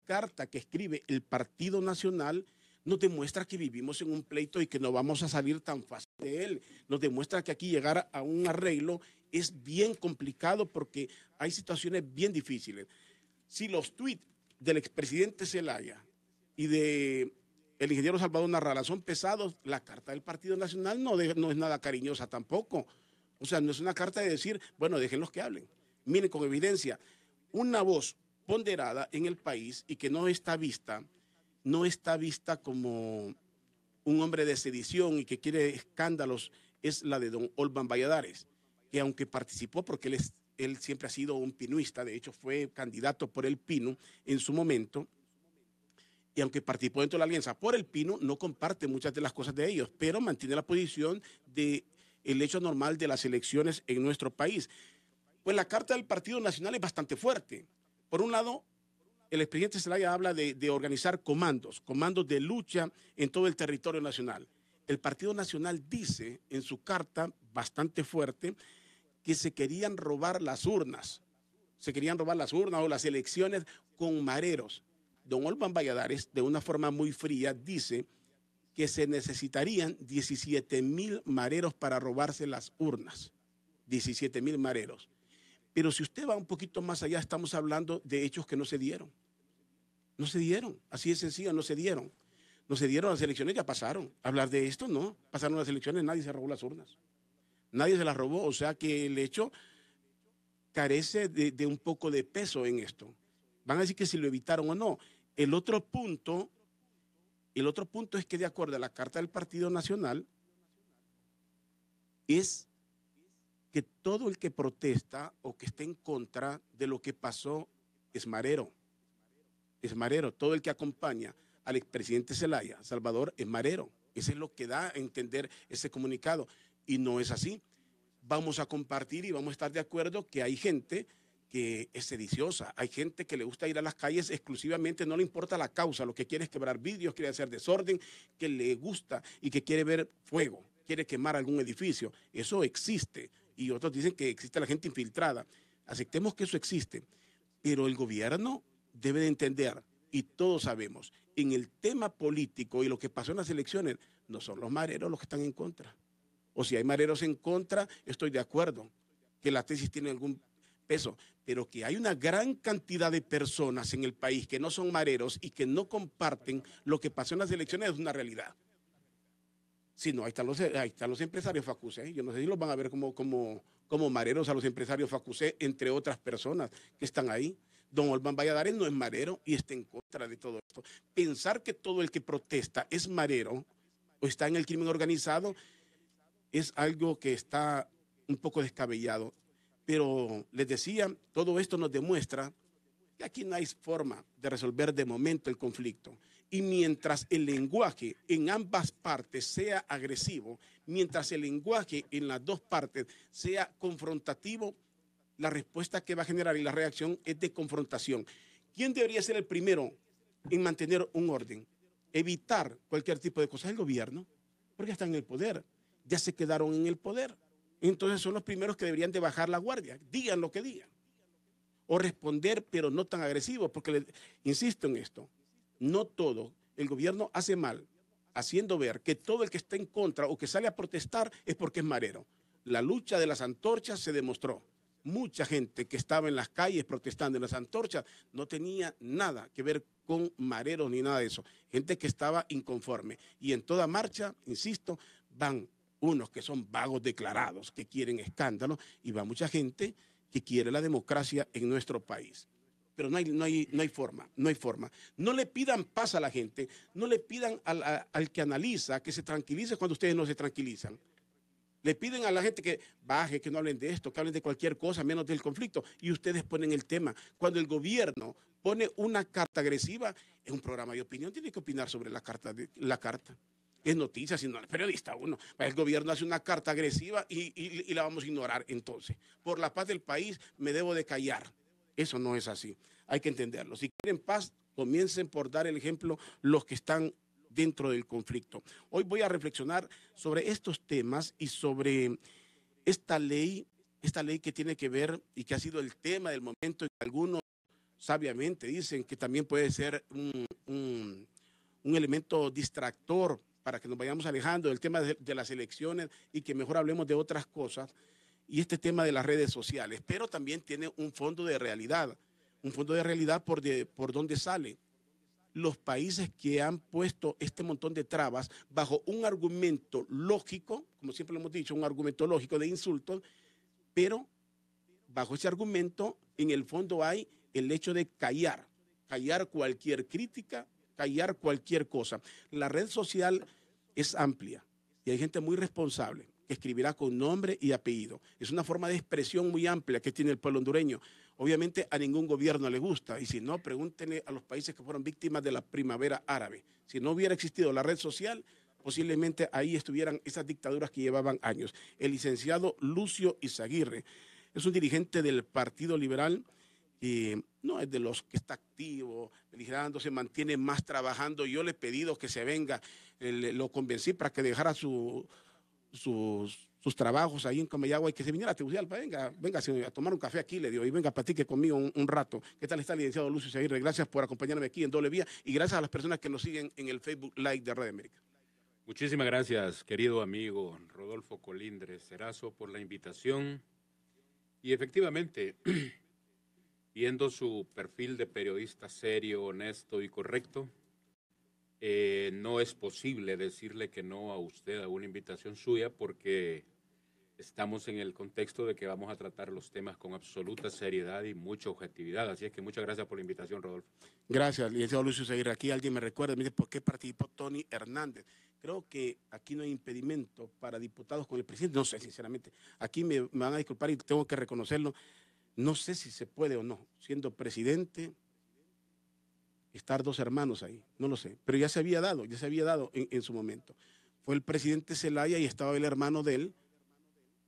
carta que escribe el Partido Nacional nos demuestra que vivimos en un pleito y que no vamos a salir tan fácil de él. Nos demuestra que aquí llegar a un arreglo es bien complicado porque hay situaciones bien difíciles. Si los tuits del expresidente Zelaya y del ingeniero Salvador Narrala son pesados, la carta del Partido Nacional no es nada cariñosa tampoco. O sea, no es una carta de decir, bueno, déjenlos que hablen. Miren, con evidencia, una voz ponderada en el país y que no está vista como un hombre de sedición y que quiere escándalos, es la de don Olvan Valladares, que aunque participó, porque él siempre ha sido un pinuista, de hecho fue candidato por el Pino en su momento, y aunque participó dentro de la alianza por el Pino, no comparte muchas de las cosas de ellos, pero mantiene la posición del hecho normal de las elecciones en nuestro país. Pues la carta del Partido Nacional es bastante fuerte. Por un lado, el expresidente Zelaya habla de organizar comandos de lucha en todo el territorio nacional. El Partido Nacional dice en su carta bastante fuerte que se querían robar las urnas o las elecciones con mareros. Don Olvan Valladares, de una forma muy fría, dice que se necesitarían 17,000 mareros para robarse las urnas. 17,000 mareros. Pero si usted va un poquito más allá, estamos hablando de hechos que no se dieron. No se dieron, así de sencillo, no se dieron. No se dieron, las elecciones ya pasaron. Hablar de esto, no. Pasaron las elecciones, nadie se robó las urnas. Nadie se las robó, o sea que el hecho carece de un poco de peso en esto. Van a decir que si lo evitaron o no. El otro punto es que de acuerdo a la Carta del Partido Nacional, es que todo el que protesta o que esté en contra de lo que pasó es marero. Es marero. Todo el que acompaña al expresidente Zelaya, Salvador, es marero. Eso es lo que da a entender ese comunicado. Y no es así. Vamos a compartir y vamos a estar de acuerdo que hay gente que es sediciosa, hay gente que le gusta ir a las calles exclusivamente, no le importa la causa, lo que quiere es quebrar vidrios, quiere hacer desorden, que le gusta y que quiere ver fuego, quiere quemar algún edificio. Eso existe y otros dicen que existe la gente infiltrada. Aceptemos que eso existe, pero el gobierno debe de entender, y todos sabemos, en el tema político y lo que pasó en las elecciones, no son los mareros los que están en contra. O si hay mareros en contra, estoy de acuerdo que la tesis tiene algún peso, pero que hay una gran cantidad de personas en el país que no son mareros y que no comparten lo que pasó en las elecciones es una realidad. Si no, ahí están los empresarios Facusé. Yo no sé si los van a ver como mareros a los empresarios Facusé, entre otras personas que están ahí. Don Olvan Valladares no es marero y está en contra de todo esto. Pensar que todo el que protesta es marero o está en el crimen organizado es algo que está un poco descabellado. Pero les decía, todo esto nos demuestra que aquí no hay forma de resolver de momento el conflicto. Y mientras el lenguaje en ambas partes sea agresivo, mientras el lenguaje en las dos partes sea confrontativo, la respuesta que va a generar y la reacción es de confrontación. ¿Quién debería ser el primero en mantener un orden? Evitar cualquier tipo de cosas. El gobierno, porque están en el poder, ya se quedaron en el poder. Entonces son los primeros que deberían de bajar la guardia, digan lo que digan. O responder, pero no tan agresivo, porque insisto en esto, no todo, el gobierno hace mal, haciendo ver que todo el que está en contra o que sale a protestar es porque es marero. La lucha de las antorchas se demostró. Mucha gente que estaba en las calles protestando en las antorchas no tenía nada que ver con mareros ni nada de eso. Gente que estaba inconforme. Y en toda marcha, insisto, van unos que son vagos declarados, que quieren escándalos, y va mucha gente que quiere la democracia en nuestro país. Pero no hay forma. No le pidan paz a la gente, no le pidan al que analiza que se tranquilice cuando ustedes no se tranquilizan. Le piden a la gente que baje, que no hablen de esto, que hablen de cualquier cosa, menos del conflicto, y ustedes ponen el tema. Cuando el gobierno pone una carta agresiva, en un programa de opinión tiene que opinar sobre la carta. Es noticia, si no es periodista uno. El gobierno hace una carta agresiva y la vamos a ignorar entonces. Por la paz del país me debo de callar. Eso no es así. Hay que entenderlo. Si quieren paz, comiencen por dar el ejemplo los que están dentro del conflicto. Hoy voy a reflexionar sobre estos temas y sobre esta ley que tiene que ver y que ha sido el tema del momento en que algunos sabiamente dicen que también puede ser un elemento distractor para que nos vayamos alejando del tema de las elecciones y que mejor hablemos de otras cosas, y este tema de las redes sociales, pero también tiene un fondo de realidad por donde sale. Los países que han puesto este montón de trabas bajo un argumento lógico, como siempre lo hemos dicho, un argumento lógico de insultos, pero bajo ese argumento, en el fondo hay el hecho de callar cualquier crítica, callar cualquier cosa. La red social es amplia y hay gente muy responsable que escribirá con nombre y apellido. Es una forma de expresión muy amplia que tiene el pueblo hondureño. Obviamente a ningún gobierno le gusta, y si no, pregúntenle a los países que fueron víctimas de la primavera árabe. Si no hubiera existido la red social, posiblemente ahí estuvieran esas dictaduras que llevaban años. El licenciado Lucio Izaguirre es un dirigente del Partido Liberal, no es de los que está activo, beligerando, se mantiene más trabajando. Yo le he pedido que se venga, lo convencí para que dejara sus trabajos ahí en Comayagua y que se viniera a Tegucigalpa. Venga a tomar un café aquí, le digo, y venga, platique conmigo un rato. ¿Qué tal está el licenciado Lucio Izaguirre? Gracias por acompañarme aquí en Doble Vía y gracias a las personas que nos siguen en el Facebook Live de Radio América. Muchísimas gracias, querido amigo Rodolfo Colindres Erazo, por la invitación. Y efectivamente, viendo su perfil de periodista serio, honesto y correcto, no es posible decirle que no a usted a una invitación suya, porque estamos en el contexto de que vamos a tratar los temas con absoluta seriedad y mucha objetividad. Así es que muchas gracias por la invitación, Rodolfo. Gracias, licenciado Lucio Izaguirre. Aquí alguien me recuerda, me dice, ¿por qué participó Tony Hernández? Creo que aquí no hay impedimento para diputados con el presidente. No sé, sinceramente. Aquí me van a disculpar y tengo que reconocerlo. No sé si se puede o no, siendo presidente, estar dos hermanos ahí. No lo sé. Pero ya se había dado en su momento. Fue el presidente Zelaya y estaba el hermano de él,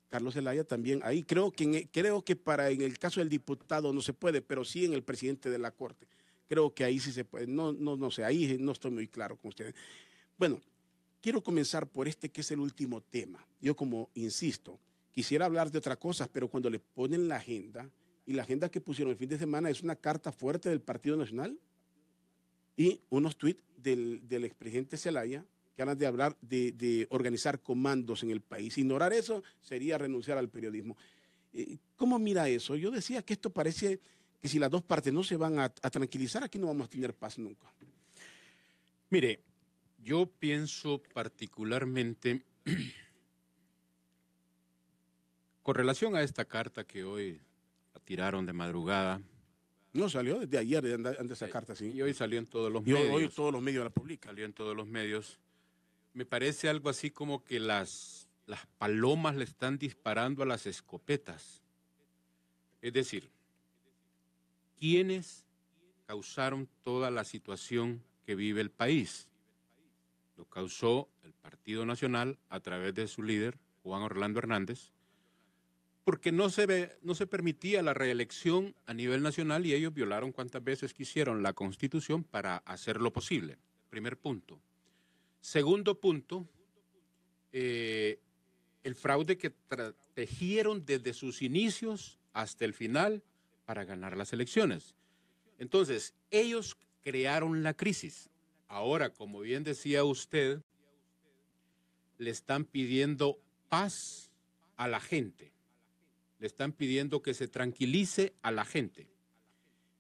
Carlos Zelaya, también ahí. Creo que en el caso del diputado no se puede, pero sí en el presidente de la Corte. Creo que ahí sí se puede. No sé, ahí no estoy muy claro con ustedes. Bueno, quiero comenzar por este que es el último tema. Yo, como insisto, quisiera hablar de otras cosas, pero cuando le ponen la agenda, y la agenda que pusieron el fin de semana es una carta fuerte del Partido Nacional y unos tuits del expresidente Zelaya, que hablan de hablar de organizar comandos en el país. Ignorar eso sería renunciar al periodismo. ¿Cómo mira eso? Yo decía que esto parece que si las dos partes no se van a tranquilizar, aquí no vamos a tener paz nunca. Mire, yo pienso particularmente con relación a esta carta que hoy la tiraron de madrugada. No, salió desde ayer de esa carta, sí. Y hoy salió en todos los medios. Hoy todos los medios la publican. Salió en todos los medios. Me parece algo así como que las palomas le están disparando a las escopetas. Es decir, ¿quiénes causaron toda la situación que vive el país? Lo causó el Partido Nacional a través de su líder, Juan Orlando Hernández, porque no se permitía la reelección a nivel nacional y ellos violaron cuantas veces quisieron la Constitución para hacerlo posible. Primer punto. Segundo punto, el fraude que tejieron desde sus inicios hasta el final para ganar las elecciones. Entonces, ellos crearon la crisis. Ahora, como bien decía usted, le están pidiendo paz a la gente. Le están pidiendo que se tranquilice a la gente.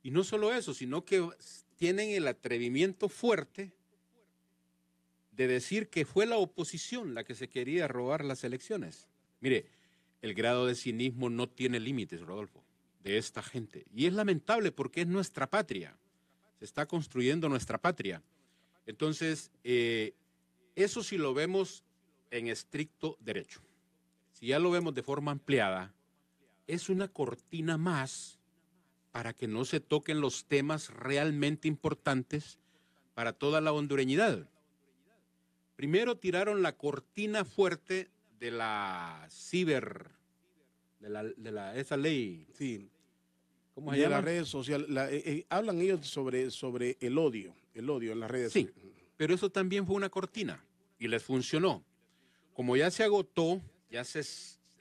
Y no solo eso, sino que tienen el atrevimiento fuerte de decir que fue la oposición la que se quería robar las elecciones. Mire, el grado de cinismo no tiene límites, Rodolfo, de esta gente. Y es lamentable porque es nuestra patria. Se está construyendo nuestra patria. Entonces, eso sí lo vemos en estricto derecho. Si ya lo vemos de forma ampliada, es una cortina más para que no se toquen los temas realmente importantes para toda la hondureñidad. Primero tiraron la cortina fuerte de la esa ley. Sí. ¿Cómo se llama? De las redes sociales. Hablan ellos sobre el odio en las redes. Sí, pero eso también fue una cortina y les funcionó. Como ya se agotó, ya se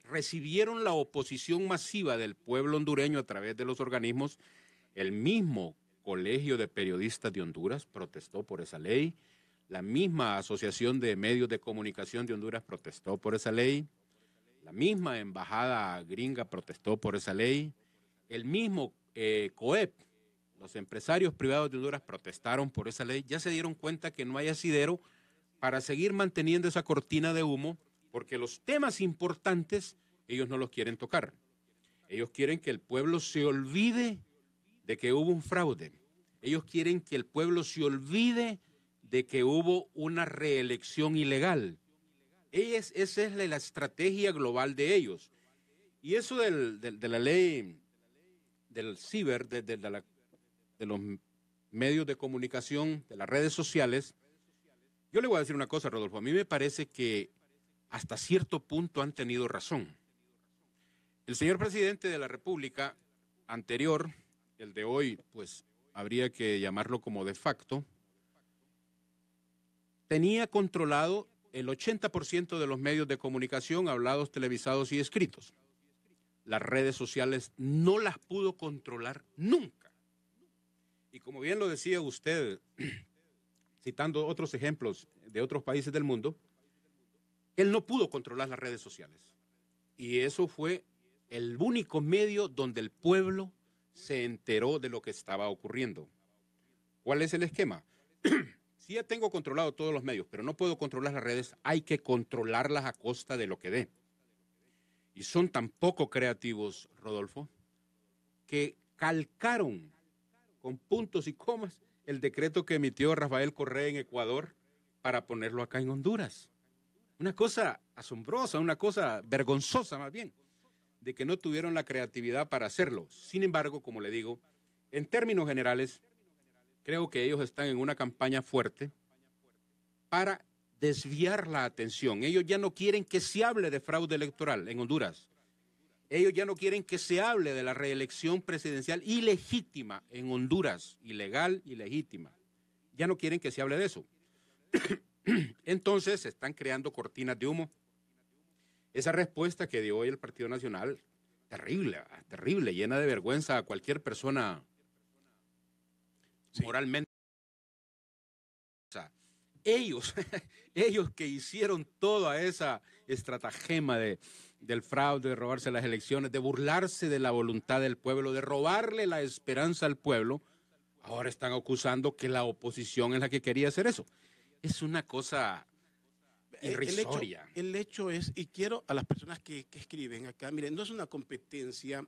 recibieron la oposición masiva del pueblo hondureño a través de los organismos, El mismo Colegio de Periodistas de Honduras protestó por esa ley. La misma Asociación de Medios de Comunicación de Honduras protestó por esa ley. La misma embajada gringa protestó por esa ley. El mismo COEP, los empresarios privados de Honduras protestaron por esa ley. Ya se dieron cuenta que no hay asidero para seguir manteniendo esa cortina de humo, porque los temas importantes ellos no los quieren tocar. Ellos quieren que el pueblo se olvide de que hubo un fraude. Ellos quieren que el pueblo se olvide de que hubo una reelección ilegal. Esa es la estrategia global de ellos. Y eso de la ley del ciber, de los medios de comunicación, de las redes sociales, yo le voy a decir una cosa, Rodolfo. A mí me parece que hasta cierto punto han tenido razón. El señor presidente de la República anterior, el de hoy, pues habría que llamarlo como de facto, tenía controlado el 80% de los medios de comunicación, hablados, televisados y escritos. Las redes sociales no las pudo controlar nunca. Y como bien lo decía usted, citando otros ejemplos de otros países del mundo, él no pudo controlar las redes sociales. Y eso fue el único medio donde el pueblo se enteró de lo que estaba ocurriendo. ¿Cuál es el esquema? Si ya tengo controlado todos los medios, pero no puedo controlar las redes, hay que controlarlas a costa de lo que dé. Y son tan poco creativos, Rodolfo, que calcaron con puntos y comas el decreto que emitió Rafael Correa en Ecuador para ponerlo acá en Honduras. Una cosa asombrosa, una cosa vergonzosa más bien, de que no tuvieron la creatividad para hacerlo. Sin embargo, como le digo, en términos generales, creo que ellos están en una campaña fuerte para desviar la atención. Ellos ya no quieren que se hable de fraude electoral en Honduras. Ellos ya no quieren que se hable de la reelección presidencial ilegítima en Honduras, ilegal y legítima. Ya no quieren que se hable de eso. Entonces se están creando cortinas de humo. Esa respuesta que dio hoy el Partido Nacional, terrible, terrible, llena de vergüenza a cualquier persona moralmente. O sea, ellos que hicieron toda esa estratagema del fraude, de robarse las elecciones, de burlarse de la voluntad del pueblo, de robarle la esperanza al pueblo, ahora están acusando que la oposición es la que quería hacer eso. Es una cosa irrisoria. El hecho es, y quiero a las personas que escriben acá, miren, no es una competencia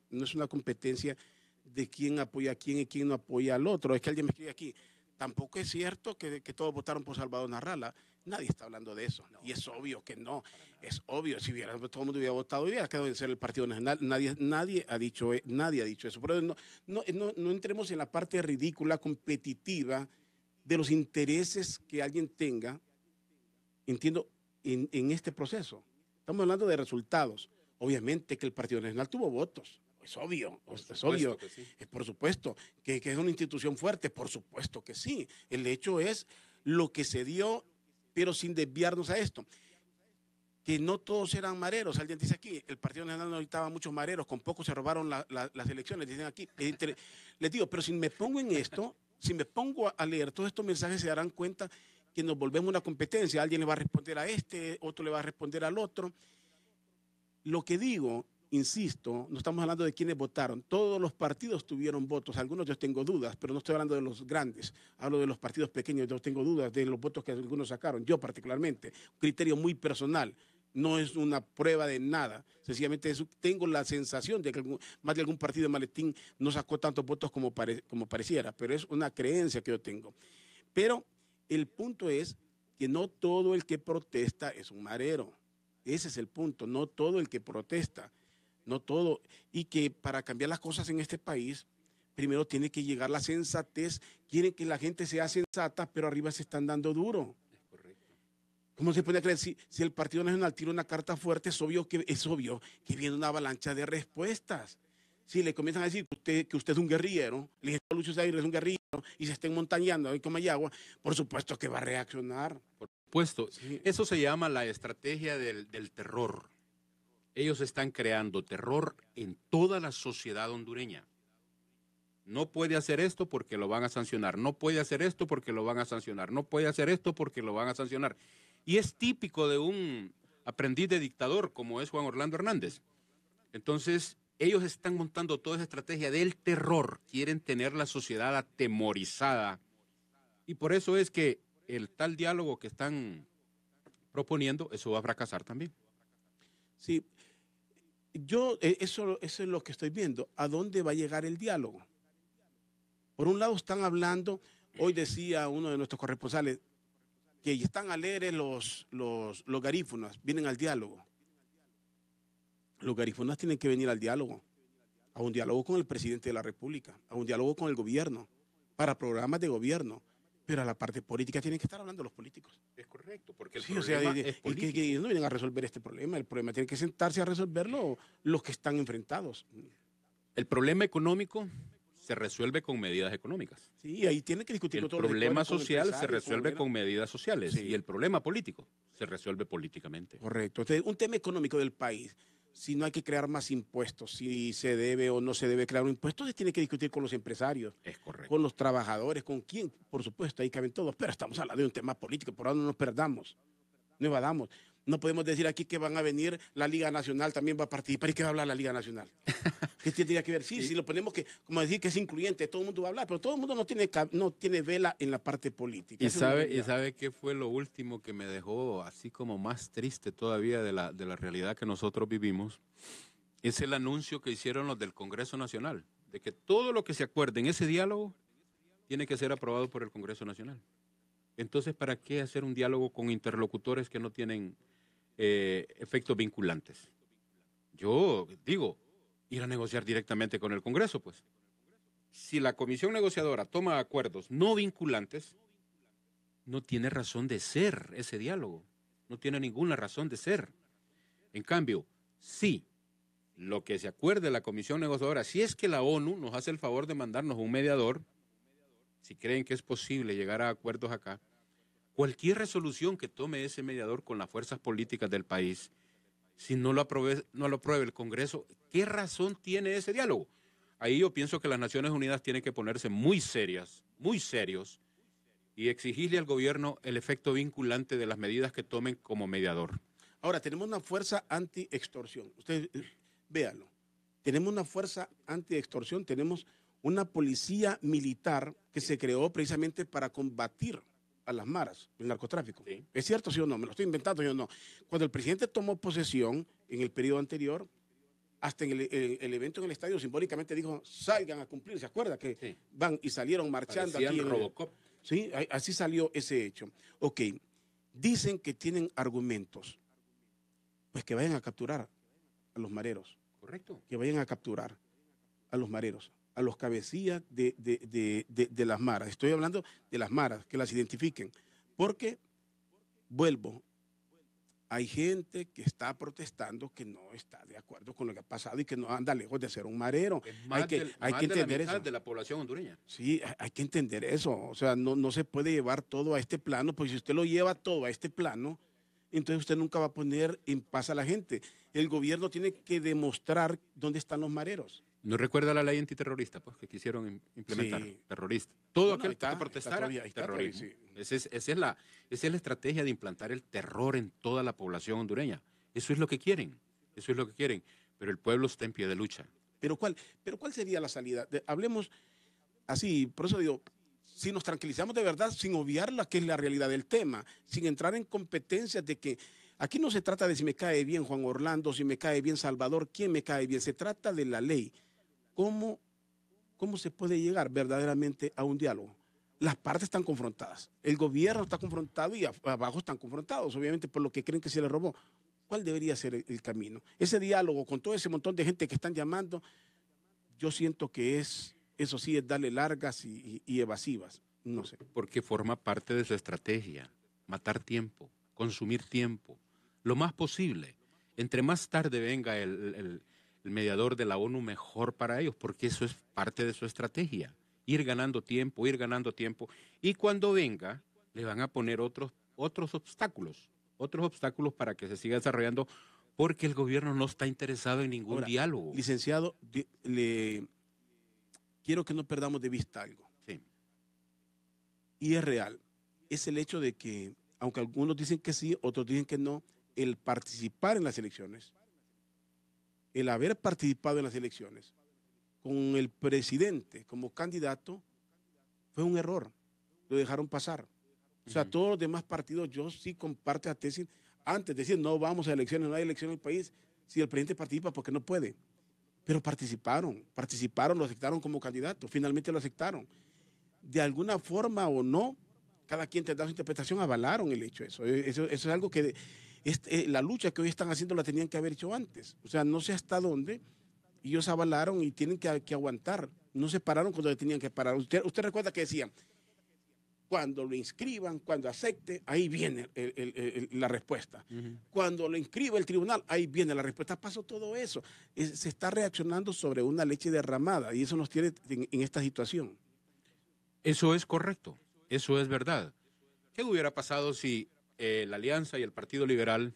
de quién apoya a quién y quién no apoya al otro. Es que alguien me escribe aquí, tampoco es cierto que todos votaron por Salvador Narrala. Nadie está hablando de eso. No. Y es obvio que no. Es obvio. Si todo el mundo hubiera votado, hubiera quedado en ser el Partido Nacional. Nadie ha dicho eso. Pero no entremos en la parte ridícula, competitiva, de los intereses que alguien tenga, entiendo, en este proceso. Estamos hablando de resultados. Obviamente que el Partido Nacional tuvo votos. Es obvio, es obvio. Sí. Por supuesto, que es una institución fuerte, por supuesto que sí. El hecho es lo que se dio, pero sin desviarnos a esto. Que no todos eran mareros. Alguien dice aquí, el Partido Nacional no necesitaba muchos mareros, con pocos se robaron las elecciones, dicen aquí. Les digo, pero si me pongo en esto, si me pongo a leer todos estos mensajes, se darán cuenta que nos volvemos una competencia. Alguien le va a responder a este, otro le va a responder al otro. Lo que digo, insisto, no estamos hablando de quienes votaron. Todos los partidos tuvieron votos. Algunos yo tengo dudas, pero no estoy hablando de los grandes. Hablo de los partidos pequeños. Yo tengo dudas de los votos que algunos sacaron. Yo particularmente. Un criterio muy personal. No es una prueba de nada. Sencillamente tengo la sensación de que más de algún partido de maletín no sacó tantos votos como pareciera. Pero es una creencia que yo tengo. Pero el punto es que no todo el que protesta es un marero. Ese es el punto. No todo el que protesta. No todo. Y que para cambiar las cosas en este país, primero tiene que llegar la sensatez. Quieren que la gente sea sensata, pero arriba se están dando duro. Es correcto. ¿Cómo se puede creer? Si el Partido Nacional tira una carta fuerte, es obvio que viene una avalancha de respuestas. Si le comienzan a decir que usted es un guerrillero, el ingeniero Lucio Zaire es un guerrillero y se estén montañando ahí con Mayagua, por supuesto que va a reaccionar. Por supuesto. Sí. Eso se llama la estrategia del terror. Ellos están creando terror en toda la sociedad hondureña. No puede hacer esto porque lo van a sancionar. No puede hacer esto porque lo van a sancionar. No puede hacer esto porque lo van a sancionar. Y es típico de un aprendiz de dictador como es Juan Orlando Hernández. Entonces, ellos están montando toda esa estrategia del terror. Quieren tener la sociedad atemorizada. Y por eso es que el tal diálogo que están proponiendo, eso va a fracasar también. Sí, eso es lo que estoy viendo. ¿A dónde va a llegar el diálogo? Por un lado están hablando, hoy decía uno de nuestros corresponsales, que están alegres los garífunas, vienen al diálogo. Los garífunas tienen que venir al diálogo, a un diálogo con el presidente de la República, a un diálogo con el gobierno, para programas de gobierno. Pero a la parte política tienen que estar hablando los políticos. Es correcto, porque el sí, problema es político. Que ellos no vienen a resolver este problema. El problema tiene que sentarse a resolverlo los que están enfrentados. El problema económico se resuelve con medidas económicas. Sí, ahí tiene que discutir. El problema social se resuelve con medidas sociales. Sí. Y el problema político se resuelve políticamente. Correcto. Entonces, un tema económico del país, si no hay que crear más impuestos, si se debe o no se debe crear un impuesto, se tiene que discutir con los empresarios, es correcto, con los trabajadores, con quién, por supuesto, ahí caben todos, pero estamos hablando de un tema político, por ahora no nos perdamos, no evadamos. No podemos decir aquí que van a venir, la Liga Nacional también va a participar. ¿Y qué va a hablar la Liga Nacional? ¿Qué tiene que ver? Sí, si lo ponemos que, como decir que es incluyente, todo el mundo va a hablar, pero todo el mundo no tiene vela en la parte política. ¿Y sabe qué fue lo último que me dejó así como más triste todavía de la realidad que nosotros vivimos? Es el anuncio que hicieron los del Congreso Nacional, de que todo lo que se acuerde en ese diálogo tiene que ser aprobado por el Congreso Nacional. Entonces, ¿para qué hacer un diálogo con interlocutores que no tienen efectos vinculantes? Yo digo, ir a negociar directamente con el Congreso, pues. Si la comisión negociadora toma acuerdos no vinculantes, no tiene razón de ser ese diálogo. No tiene ninguna razón de ser. En cambio, sí, lo que se acuerde la comisión negociadora, si es que la ONU nos hace el favor de mandarnos un mediador, si creen que es posible llegar a acuerdos acá, cualquier resolución que tome ese mediador con las fuerzas políticas del país, si no lo apruebe el Congreso, ¿qué razón tiene ese diálogo? Ahí yo pienso que las Naciones Unidas tienen que ponerse muy serios, y exigirle al gobierno el efecto vinculante de las medidas que tomen como mediador. Ahora, tenemos una fuerza anti-extorsión. Ustedes, véanlo. Tenemos una fuerza anti-extorsión, tenemos una policía militar que se creó precisamente para combatir a las maras, el narcotráfico. Sí. ¿Es cierto, sí o no? ¿Me lo estoy inventando yo o no? Cuando el presidente tomó posesión en el periodo anterior, hasta en el evento en el estadio simbólicamente dijo, salgan a cumplir, ¿se acuerda? Que sí, van y salieron marchando. Parecían aquí. Robocop. Sí, así salió ese hecho. Ok, dicen que tienen argumentos, pues que vayan a capturar a los mareros. Correcto. Que vayan a capturar a los mareros, a los cabecillas de las maras. Estoy hablando de las maras, que las identifiquen. Porque, vuelvo, hay gente que está protestando que no está de acuerdo con lo que ha pasado y que no anda lejos de ser un marero. Hay que entender eso. De la población hondureña. Sí, hay que entender eso. O sea, no se puede llevar todo a este plano, porque si usted lo lleva todo a este plano, entonces usted nunca va a poner en paz a la gente. El gobierno tiene que demostrar dónde están los mareros. ¿No recuerda la ley antiterrorista pues, que quisieron implementar? Sí. Terrorista. Todo aquel que protestara, terrorismo. Sí. Esa es la estrategia de implantar el terror en toda la población hondureña. Eso es lo que quieren. Pero el pueblo está en pie de lucha. ¿Pero cuál sería la salida? Hablemos así, por eso digo, si nos tranquilizamos de verdad, sin obviar la que es la realidad del tema, sin entrar en competencias de que aquí no se trata de si me cae bien Juan Orlando, si me cae bien Salvador, quién me cae bien, se trata de la ley. ¿Cómo se puede llegar verdaderamente a un diálogo? Las partes están confrontadas, el gobierno está confrontado y abajo están confrontados, obviamente por lo que creen que se les robó. ¿Cuál debería ser el camino? Ese diálogo con todo ese montón de gente que están llamando, yo siento que eso sí es darle largas y evasivas, no sé. Porque forma parte de su estrategia, matar tiempo, consumir tiempo, lo más posible. Entre más tarde venga el mediador de la ONU, mejor para ellos, porque eso es parte de su estrategia. Ir ganando tiempo. Y cuando venga, le van a poner otros obstáculos para que se siga desarrollando, porque el gobierno no está interesado en ningún diálogo. Licenciado, quiero que no perdamos de vista algo. Sí. Y es real. Es el hecho de que, aunque algunos dicen que sí, otros dicen que no, el participar en las elecciones, el haber participado en las elecciones con el presidente como candidato, fue un error. Lo dejaron pasar. O sea, todos los demás partidos, yo sí comparto la tesis, antes de decir no vamos a elecciones, no hay elecciones en el país, si el presidente participa porque no puede. Pero participaron, lo aceptaron como candidato, finalmente lo aceptaron. De alguna forma o no, cada quien tendrá su interpretación, avalaron el hecho. Eso es algo que la lucha que hoy están haciendo la tenían que haber hecho antes. O sea, no sé hasta dónde ellos avalaron y tienen que aguantar. No se pararon cuando tenían que parar. Usted recuerda que decían, cuando lo inscriban, cuando acepte, ahí viene la respuesta. Cuando lo inscribe el tribunal, ahí viene la respuesta. Pasó todo eso. Se está reaccionando sobre una leche derramada y eso nos tiene en esta situación. Eso es correcto, eso es verdad. ¿Qué hubiera pasado si la Alianza y el Partido Liberal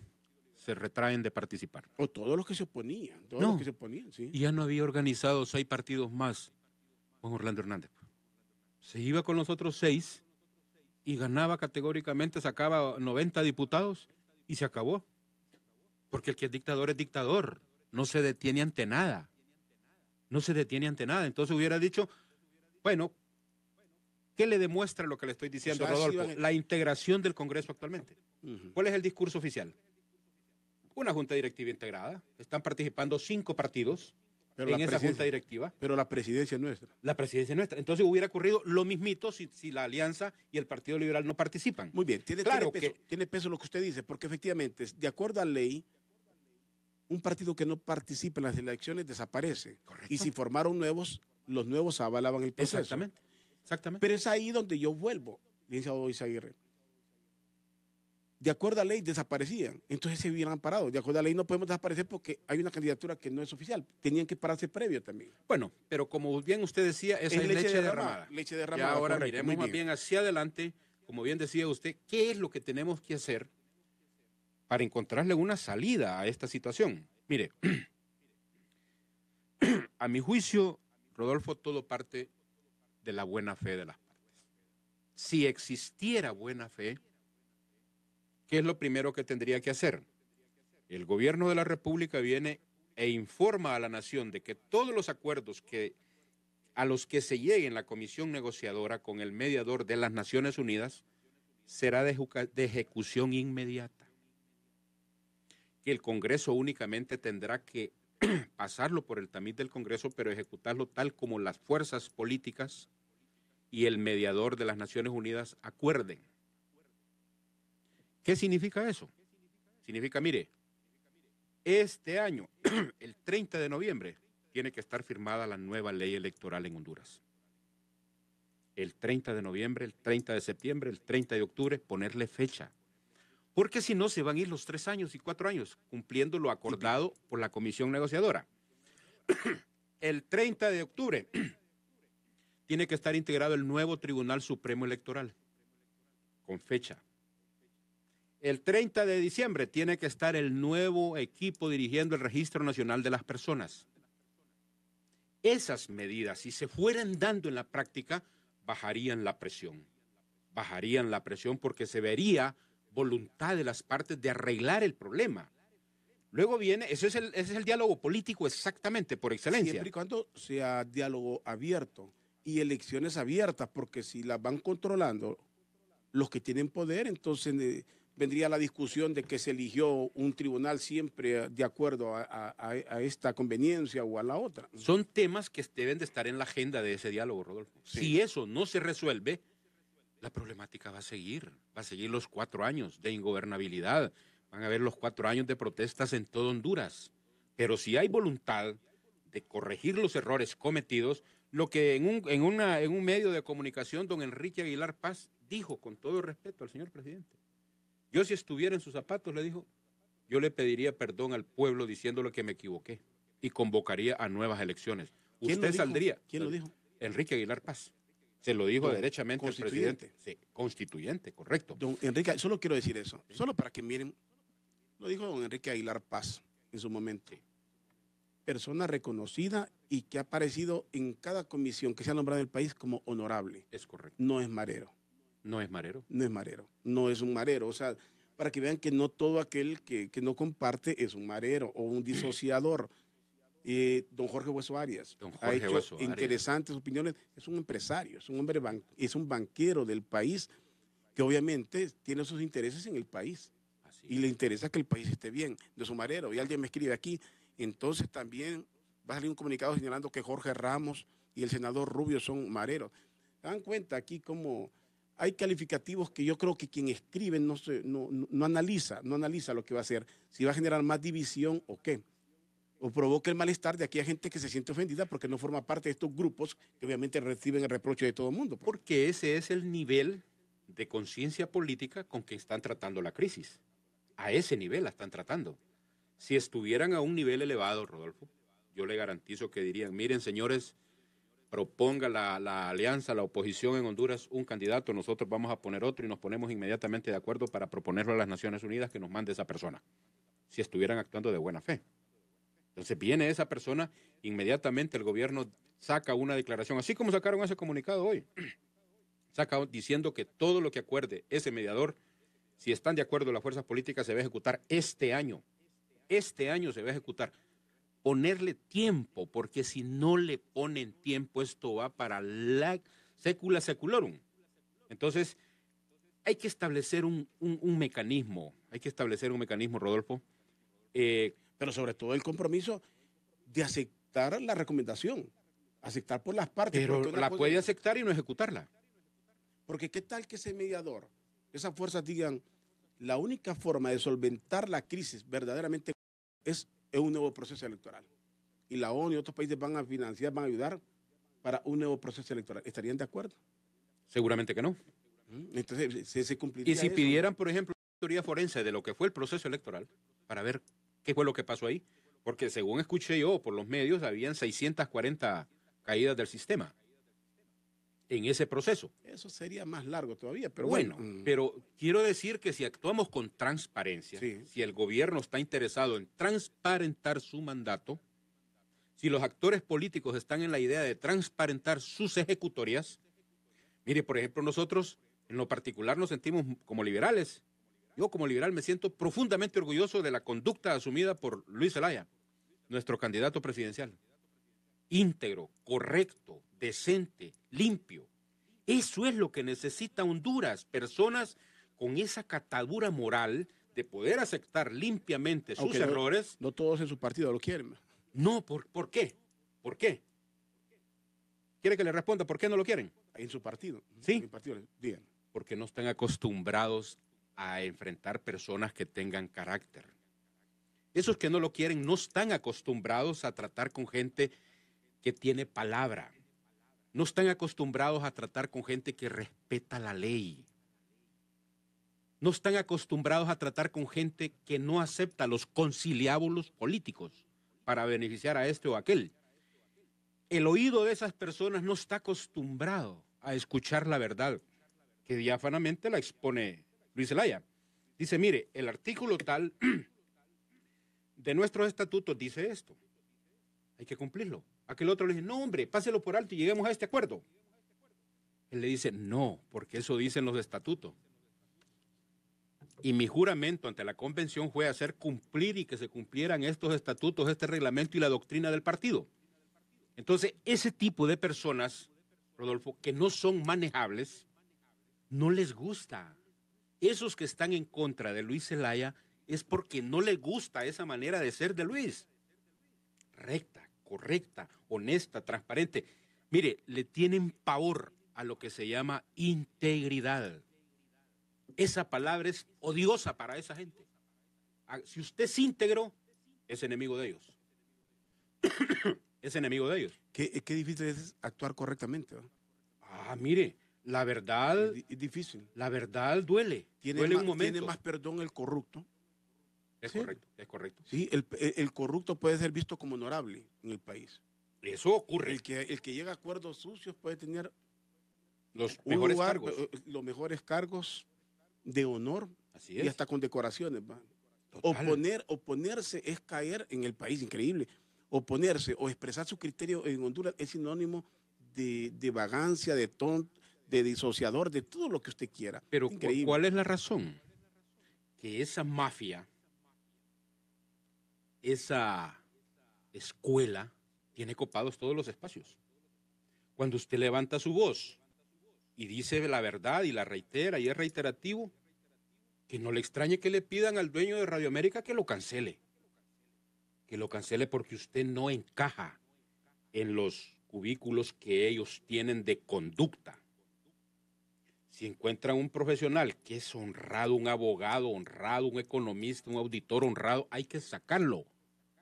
se retraen de participar? O todos los que se oponían, sí. Y ya no había organizado 6 partidos más con Orlando Hernández. Se iba con los otros 6 y ganaba categóricamente, sacaba 90 diputados y se acabó. Porque el que es dictador, no se detiene ante nada. No se detiene ante nada. Entonces hubiera dicho, bueno, ¿qué le demuestra lo que le estoy diciendo, Rodolfo? La integración del Congreso actualmente. ¿Cuál es el discurso oficial? Una junta directiva integrada. Están participando 5 partidos en esa junta directiva. Pero la presidencia es nuestra. La presidencia es nuestra. Entonces hubiera ocurrido lo mismito si la Alianza y el Partido Liberal no participan. Muy bien, tiene peso lo que usted dice, porque efectivamente, de acuerdo a ley, un partido que no participa en las elecciones desaparece. Correcto. Y si formaron nuevos, los nuevos avalaban el proceso. Exactamente. Pero es ahí donde yo vuelvo, licenciado Izaguirre. De acuerdo a ley desaparecían, entonces se hubieran parado. De acuerdo a ley no podemos desaparecer porque hay una candidatura que no es oficial. Tenían que pararse previo también. Bueno, pero como bien usted decía, esa es leche derramada. Leche derramada. Y ahora miremos más bien hacia adelante, como bien decía usted, ¿qué es lo que tenemos que hacer para encontrarle una salida a esta situación? Mire, a mi juicio, Rodolfo, todo parte de la buena fe de las partes. Si existiera buena fe, ¿qué es lo primero que tendría que hacer? El gobierno de la República viene e informa a la nación de que todos los acuerdos a los que se llegue en la comisión negociadora con el mediador de las Naciones Unidas será de ejecución inmediata. Que el Congreso únicamente tendrá que pasarlo por el tamiz del Congreso, pero ejecutarlo tal como las fuerzas políticas y el mediador de las Naciones Unidas acuerden. ¿Qué significa eso? Significa, mire, este año, el 30 de noviembre, tiene que estar firmada la nueva ley electoral en Honduras. El 30 de noviembre, el 30 de septiembre, el 30 de octubre, ponerle fecha. Porque si no, se van a ir los 3 años y 4 años, cumpliendo lo acordado por la comisión negociadora. El 30 de octubre tiene que estar integrado el nuevo Tribunal Supremo Electoral, con fecha. El 30 de diciembre tiene que estar el nuevo equipo dirigiendo el Registro Nacional de las Personas. Esas medidas, si se fueran dando en la práctica, bajarían la presión. Bajarían la presión porque se vería voluntad de las partes de arreglar el problema. Luego viene, ese es el diálogo político exactamente, por excelencia. Siempre y cuando sea diálogo abierto y elecciones abiertas, porque si las van controlando los que tienen poder, entonces vendría la discusión de que se eligió un tribunal siempre de acuerdo a esta conveniencia o a la otra. Son temas que deben de estar en la agenda de ese diálogo, Rodolfo. Sí. Si eso no se resuelve, la problemática va a seguir los 4 años de ingobernabilidad, van a haber los 4 años de protestas en todo Honduras. Pero si hay voluntad de corregir los errores cometidos, lo que en un medio de comunicación don Enrique Aguilar Paz dijo, con todo respeto al señor presidente, yo si estuviera en sus zapatos, le dijo, yo le pediría perdón al pueblo diciéndole que me equivoqué y convocaría a nuevas elecciones. ¿Usted saldría? ¿Quién lo dijo? Enrique Aguilar Paz. Se lo dijo derechamente el presidente. Sí, constituyente, correcto. Don Enrique, solo quiero decir eso, solo para que miren, lo dijo don Enrique Aguilar Paz en su momento. Sí. persona reconocida y que ha aparecido en cada comisión que se ha nombrado en el país como honorable. Es correcto. No es marero. No es marero. No es marero. No es un marero. O sea, para que vean que no todo aquel que no comparte es un marero o un disociador. Don Jorge Hueso Arias ha hecho interesantes opiniones. Es un empresario, es un hombre, es un banquero del país que obviamente tiene sus intereses en el país. Y le interesa que el país esté bien. No es un marero. Y alguien me escribe aquí, entonces también va a salir un comunicado señalando que Jorge Ramos y el senador Rubio son mareros. ¿Se dan cuenta aquí cómo hay calificativos que yo creo que quien escribe no analiza lo que va a hacer, si va a generar más división o qué? O provoca el malestar de aquella gente que se siente ofendida porque no forma parte de estos grupos que obviamente reciben el reproche de todo el mundo. Porque ese es el nivel de conciencia política con que están tratando la crisis. A ese nivel la están tratando. Si estuvieran a un nivel elevado, Rodolfo, yo le garantizo que dirían, miren señores, proponga la alianza, la oposición en Honduras un candidato, nosotros vamos a poner otro y nos ponemos inmediatamente de acuerdo para proponerlo a las Naciones Unidas que nos mande esa persona, si estuvieran actuando de buena fe. Entonces viene esa persona, inmediatamente el gobierno saca una declaración, así como sacaron ese comunicado hoy, saca diciendo que todo lo que acuerde ese mediador, si están de acuerdo las fuerzas políticas, se va a ejecutar este año. Este año se va a ejecutar. Ponerle tiempo, porque si no le ponen tiempo, esto va para la sécula seculorum. Entonces, hay que establecer un mecanismo, Rodolfo. Pero sobre todo el compromiso de aceptar la recomendación, aceptar por las partes. Pero la puede aceptar y no ejecutarla. Porque qué tal que ese mediador, esas fuerzas digan, la única forma de solventar la crisis verdaderamente es un nuevo proceso electoral. Y la ONU y otros países van a financiar, van a ayudar para un nuevo proceso electoral. ¿Estarían de acuerdo? Seguramente que no. Entonces, se cumpliría Y si eso, pidieran, por ejemplo, una teoría forense de lo que fue el proceso electoral, para ver qué fue lo que pasó ahí, porque según escuché yo por los medios, habían 640 caídas del sistema en ese proceso. Eso sería más largo todavía, pero bueno. Pero quiero decir que si actuamos con transparencia, sí, si el gobierno está interesado en transparentar su mandato, si los actores políticos están en la idea de transparentar sus ejecutorias, mire, por ejemplo, nosotros en lo particular nos sentimos como liberales. Yo como liberal me siento profundamente orgulloso de la conducta asumida por Luis Zelaya, nuestro candidato presidencial. Íntegro, correcto, decente, limpio. Eso es lo que necesita Honduras, personas con esa catadura moral de poder aceptar limpiamente sus errores. No todos en su partido lo quieren. No, ¿por qué? ¿Por qué? ¿Quiere que le responda por qué no lo quieren? En su partido. Sí. En mi partido, digan. Porque no están acostumbrados a enfrentar personas que tengan carácter. Esos que no lo quieren no están acostumbrados a tratar con gente que tiene palabra. No están acostumbrados a tratar con gente que respeta la ley. No están acostumbrados a tratar con gente que no acepta los conciliábulos políticos para beneficiar a este o aquel. El oído de esas personas no está acostumbrado a escuchar la verdad, que diáfanamente la expone Luis Zelaya. Dice, mire, el artículo tal de nuestros estatutos dice esto. Hay que cumplirlo. Aquel otro le dice, no, hombre, páselo por alto y lleguemos a este acuerdo. Él le dice, no, porque eso dicen los estatutos. Y mi juramento ante la convención fue hacer cumplir y que se cumplieran estos estatutos, este reglamento y la doctrina del partido. Entonces, ese tipo de personas, Rodolfo, que no son manejables, no les gusta. Esos que están en contra de Luis Zelaya es porque no les gusta esa manera de ser de Luis. Recta, correcta, honesta, transparente. Mire, le tienen pavor a lo que se llama integridad. Esa palabra es odiosa para esa gente. Si usted es íntegro, es enemigo de ellos. Es enemigo de ellos. Qué difícil es actuar correctamente, ¿no? Mire, la verdad es difícil. La verdad duele. Duele un momento. Tiene más perdón el corrupto. Es correcto, es correcto. Sí, el corrupto puede ser visto como honorable en el país. Eso ocurre. El que llega a acuerdos sucios puede tener los mejores cargos. Los mejores cargos de honor. Así es. Y hasta con decoraciones. ¿Va? Oponerse es caer en el país, increíble. oponerse o expresar su criterio en Honduras es sinónimo de vagancia, de disociador, de todo lo que usted quiera. Pero Increíble. ¿cuál es la razón? Que esa mafia, esa escuela, tiene copados todos los espacios. Cuando usted levanta su voz y dice la verdad y la reitera y es reiterativo, que no le extrañe que le pidan al dueño de Radio América que lo cancele. Que lo cancele porque usted no encaja en los cubículos que ellos tienen de conducta. Si encuentran un profesional que es honrado, un abogado honrado, un economista, un auditor honrado, hay que sacarlo,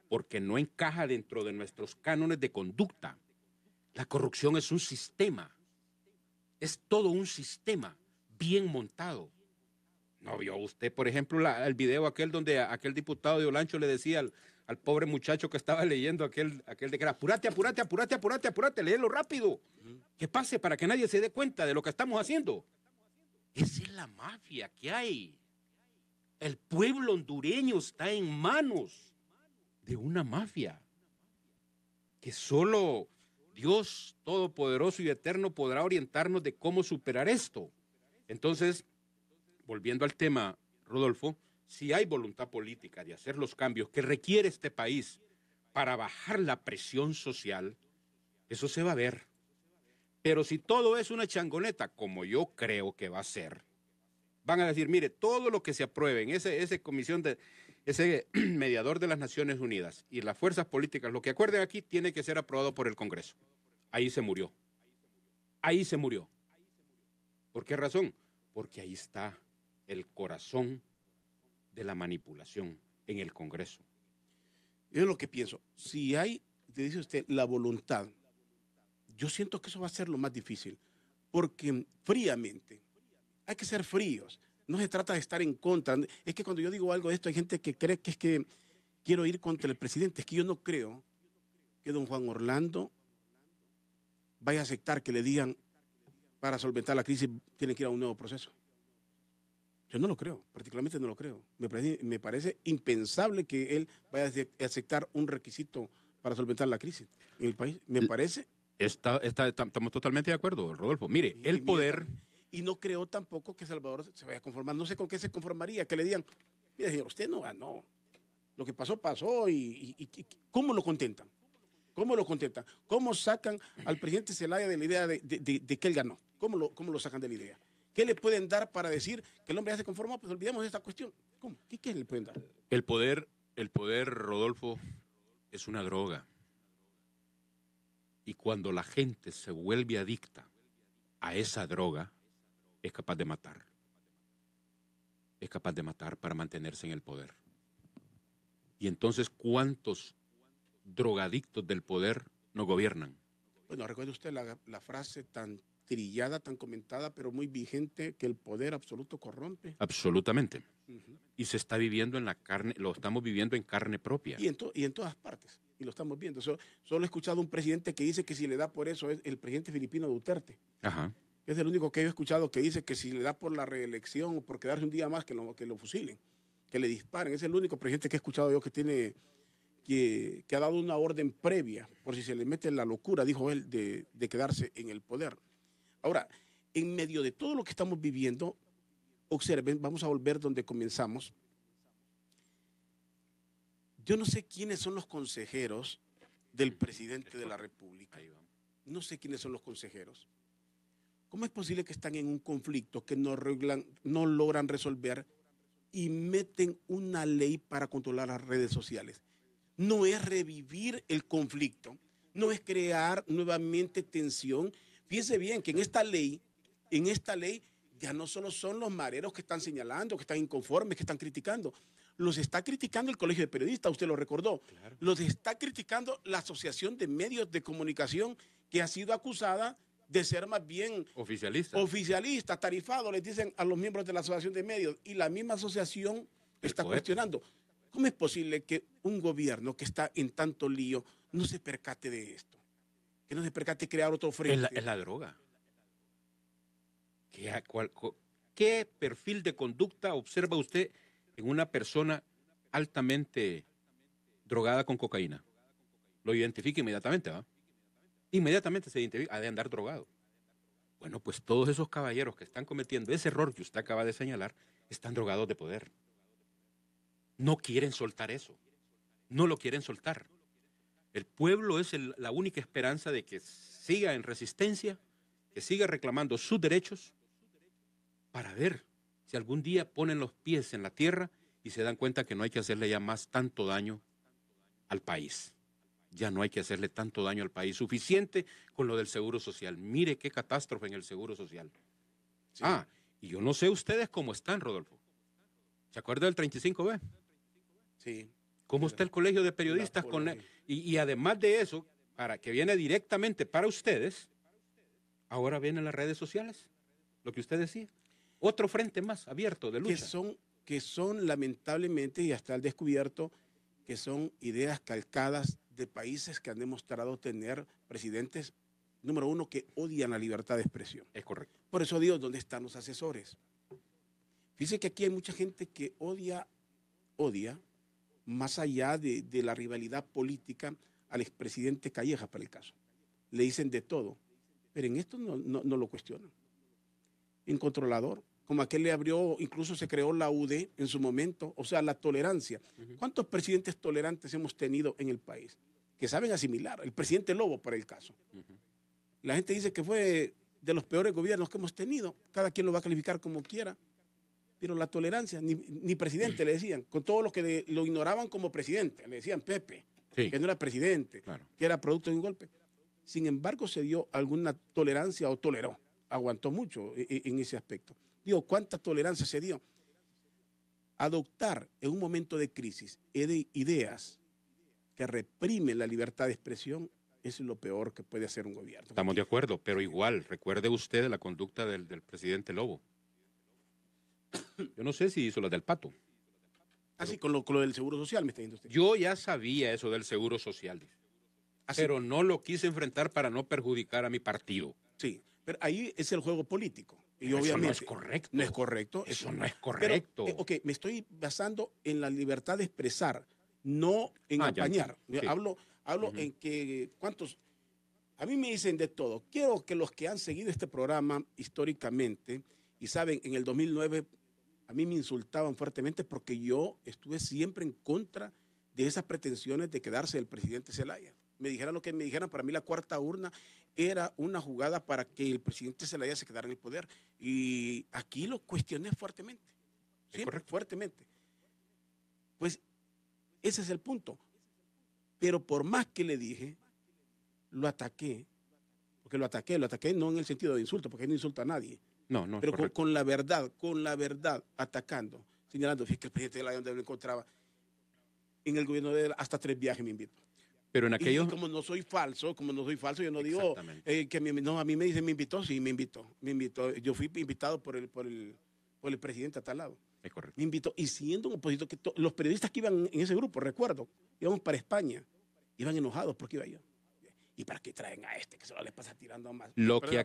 porque no encaja dentro de nuestros cánones de conducta. La corrupción es un sistema, es todo un sistema bien montado. ¿No vio usted, por ejemplo, el video aquel donde aquel diputado de Olancho le decía al pobre muchacho que estaba leyendo aquel de que era, apúrate, apúrate, apúrate, apúrate, apúrate, léelo rápido, que pase para que nadie se dé cuenta de lo que estamos haciendo? Esa es la mafia que hay. El pueblo hondureño está en manos de una mafia que solo Dios Todopoderoso y Eterno podrá orientarnos de cómo superar esto. Entonces, volviendo al tema, Rodolfo, si hay voluntad política de hacer los cambios que requiere este país para bajar la presión social, eso se va a ver. Pero si todo es una changoneta, como yo creo que va a ser, van a decir, mire, todo lo que se apruebe en ese mediador de las Naciones Unidas y las fuerzas políticas, lo que acuerden aquí tiene que ser aprobado por el Congreso. Ahí se murió. Ahí se murió. ¿Por qué razón? Porque ahí está el corazón de la manipulación en el Congreso. Yo es lo que pienso. Si hay, te dice usted, la voluntad, yo siento que eso va a ser lo más difícil, porque fríamente, hay que ser fríos. No se trata de estar en contra. Es que cuando yo digo algo de esto, hay gente que cree que es que quiero ir contra el presidente. Es que yo no creo que don Juan Orlando vaya a aceptar que le digan para solventar la crisis tiene que ir a un nuevo proceso. Yo no lo creo, particularmente no lo creo. Me parece impensable que él vaya a aceptar un requisito para solventar la crisis en el país. Me parece. Estamos totalmente de acuerdo, Rodolfo. Mire, el poder... Y no creo tampoco que Salvador se vaya a conformar. No sé con qué se conformaría, que le digan, mire, señor, usted no ganó. Lo que pasó, pasó. ¿Y cómo lo contentan? ¿Cómo lo contentan? ¿Cómo sacan al presidente Zelaya de la idea de que él ganó? ¿Cómo lo sacan de la idea? ¿Qué le pueden dar para decir que el hombre ya se conformó? Pues olvidemos de esta cuestión. ¿Cómo? ¿Qué le pueden dar? El poder, Rodolfo, es una droga. Y cuando la gente se vuelve adicta a esa droga, es capaz de matar. Es capaz de matar para mantenerse en el poder. Y entonces, ¿cuántos drogadictos del poder no gobiernan? Bueno, recuerde usted la frase tan trillada, tan comentada, pero muy vigente, que el poder absoluto corrompe. Absolutamente. Y se está viviendo en la carne, lo estamos viviendo en carne propia. Y en todas partes. Y lo estamos viendo. Solo he escuchado un presidente que dice que si le da por eso es el presidente filipino Duterte. Ajá. Es el único que he escuchado que dice que si le da por la reelección o por quedarse un día más que lo fusilen, que le disparen. Es el único presidente que he escuchado yo que ha dado una orden previa por si se le mete la locura, dijo él, de quedarse en el poder. Ahora, en medio de todo lo que estamos viviendo, observen, vamos a volver donde comenzamos. Yo no sé quiénes son los consejeros del presidente de la República. No sé quiénes son los consejeros. ¿Cómo es posible que están en un conflicto que no logran resolver y meten una ley para controlar las redes sociales? No es revivir el conflicto, no es crear nuevamente tensión. Fíjense bien que en esta ley ya no solo son los mareros que están señalando, que están inconformes, que están criticando. Los está criticando el Colegio de Periodistas, usted lo recordó. Claro. Los está criticando la Asociación de Medios de Comunicación, que ha sido acusada de ser más bien oficialista, tarifado, les dicen a los miembros de la Asociación de Medios. Y la misma asociación está cuestionando. ¿Cómo es posible que un gobierno que está en tanto lío no se percate de esto? Que no se percate de crear otro frente. Es la droga. ¿Qué perfil de conducta observa usted en una persona altamente drogada con cocaína? lo identifica inmediatamente, ¿va? Inmediatamente se identifica, ha de andar drogado. Bueno, pues todos esos caballeros que están cometiendo ese error que usted acaba de señalar, están drogados de poder. No quieren soltar eso. No lo quieren soltar. El pueblo es la única esperanza de que siga en resistencia, que siga reclamando sus derechos, para ver si algún día ponen los pies en la tierra y se dan cuenta que no hay que hacerle ya más tanto daño al país. Ya no hay que hacerle tanto daño al país. Suficiente con lo del Seguro Social. Mire qué catástrofe en el Seguro Social. Sí. Y yo no sé ustedes cómo están, Rodolfo. ¿Se acuerda del 35B? Sí. ¿Cómo está el Colegio de Periodistas? Y además de eso, para que viene directamente para ustedes, ahora vienen las redes sociales, lo que usted decía. Otro frente más abierto de lucha. Que son lamentablemente, y hasta el descubierto, que son ideas calcadas de países que han demostrado tener presidentes, número uno, que odian la libertad de expresión. Es correcto. Por eso digo, ¿dónde están los asesores? Fíjese que aquí hay mucha gente que odia, más allá de la rivalidad política, al expresidente Calleja, para el caso. Le dicen de todo, pero en esto no lo cuestionan. En controlador, como aquel le abrió, incluso se creó la UD en su momento, o sea, la tolerancia. ¿Cuántos presidentes tolerantes hemos tenido en el país? Que saben asimilar. El presidente Lobo, para el caso. La gente dice que fue de los peores gobiernos que hemos tenido. Cada quien lo va a calificar como quiera. Pero la tolerancia, ni presidente le decían, con todos los que lo ignoraban como presidente. Le decían Pepe, sí, que no era presidente, claro, que era producto de un golpe. Sin embargo, se dio alguna tolerancia o toleró. Aguantó mucho en ese aspecto. Digo, ¿cuánta tolerancia se dio? Adoptar en un momento de crisis ideas que reprimen la libertad de expresión es lo peor que puede hacer un gobierno. Estamos de acuerdo, pero igual, recuerde usted la conducta del presidente Lobo. Yo no sé si hizo la del Pato. Así, con lo del Seguro Social, me está diciendo usted. Yo ya sabía eso del Seguro Social, pero no lo quise enfrentar para no perjudicar a mi partido. Sí, pero ahí es el juego político. Y pero obviamente, eso no es correcto. No es correcto. Eso no es correcto. Pero, me estoy basando en la libertad de expresar, no en apañar. Sí. Hablo en que, ¿cuántos? A mí me dicen de todo. Quiero que los que han seguido este programa históricamente, y saben, en el 2009 a mí me insultaban fuertemente porque yo estuve siempre en contra de esas pretensiones de quedarse el presidente Zelaya. Me dijeran lo que me dijeran, para mí la cuarta urna era una jugada para que el presidente Zelaya se quedara en el poder. Y aquí lo cuestioné fuertemente, siempre fuertemente. Pues ese es el punto. Pero por más que le dije, lo ataqué, porque lo ataqué no en el sentido de insulto, porque no insulta a nadie. No, pero con la verdad, atacando, señalando, fíjate que el presidente Zelaya donde lo encontraba, en el gobierno de él, hasta 3 viajes me invitó. Pero en aquellos... Y como no soy falso, yo no digo que no, a mí me dicen, me invitó, sí, me invitó. Yo fui invitado por el presidente a tal lado. Es correcto. Me invitó, y siendo un opositor, que los periodistas que iban en ese grupo, recuerdo, íbamos para España, iban enojados porque iba yo. ¿Y para qué traen a este que solo les pasa tirando más? Lo que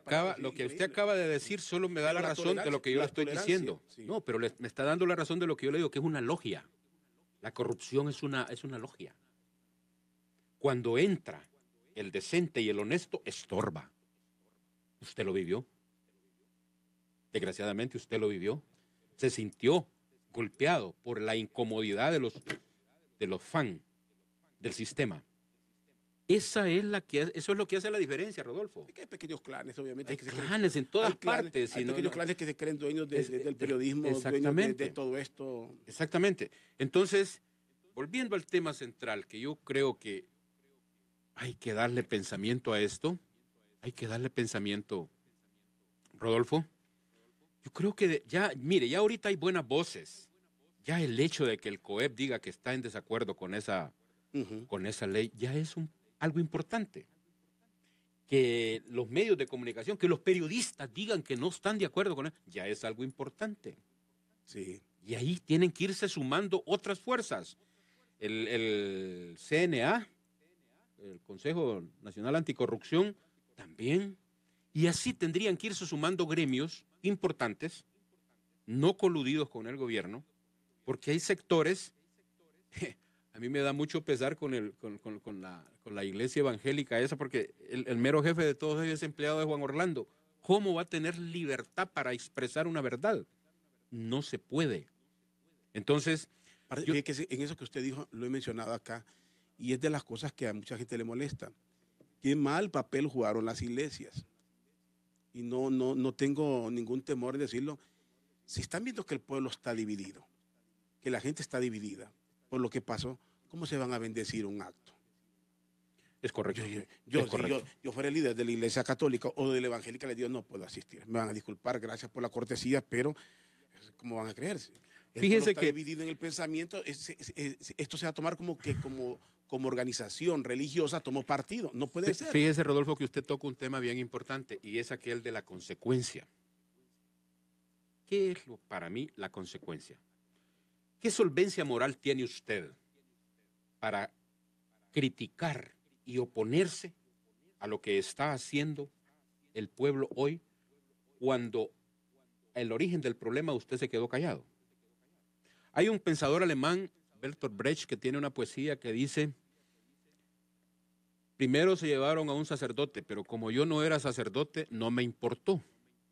usted acaba de decir solo me da la razón de lo que yo le estoy diciendo. Sí. No, pero me está dando la razón de lo que yo le digo, que es una logia. La corrupción es una logia. Cuando entra el decente y el honesto, estorba. Usted lo vivió. Desgraciadamente usted lo vivió. Se sintió golpeado por la incomodidad de los fans del sistema. Eso es lo que hace la diferencia, Rodolfo. Es que hay pequeños clanes, obviamente. Hay clanes en todas partes. Hay pequeños clanes que se creen dueños del periodismo, dueños de todo esto. Exactamente. Entonces, volviendo al tema central, que yo creo que hay que darle pensamiento a esto. Hay que darle pensamiento, Rodolfo. Yo creo que ya ahorita hay buenas voces. Ya el hecho de que el COEP diga que está en desacuerdo con esa ley, ya es algo importante. Que los medios de comunicación, que los periodistas digan que no están de acuerdo con eso, ya es algo importante. Sí. Y ahí tienen que irse sumando otras fuerzas. El CNA, el Consejo Nacional Anticorrupción, también. Y así tendrían que irse sumando gremios importantes, no coludidos con el gobierno, porque hay sectores, A mí me da mucho pesar con la iglesia evangélica esa, porque el mero jefe de todos ellos es empleado de Juan Orlando. ¿Cómo va a tener libertad para expresar una verdad? No se puede. Entonces, Fíjese, en eso que usted dijo, lo he mencionado acá, y es de las cosas que a mucha gente le molesta. Qué mal papel jugaron las iglesias. Y no tengo ningún temor en decirlo. Si están viendo que el pueblo está dividido, que la gente está dividida por lo que pasó, ¿cómo se van a bendecir un acto? es correcto. Yo fuera el líder de la iglesia católica o de la evangélica, le digo, no puedo asistir. Me van a disculpar, gracias por la cortesía, pero ¿cómo van a creerse? Fíjese está que dividido en el pensamiento, esto se va a tomar como organización religiosa tomó partido. No puede ser. Fíjese, Rodolfo, que usted toca un tema bien importante y es aquel de la consecuencia. ¿Qué es para mí la consecuencia? ¿Qué solvencia moral tiene usted para criticar y oponerse a lo que está haciendo el pueblo hoy cuando el origen del problema usted se quedó callado? Hay un pensador alemán, Bertolt Brecht, que tiene una poesía que dice: primero se llevaron a un sacerdote, pero como yo no era sacerdote, no me importó.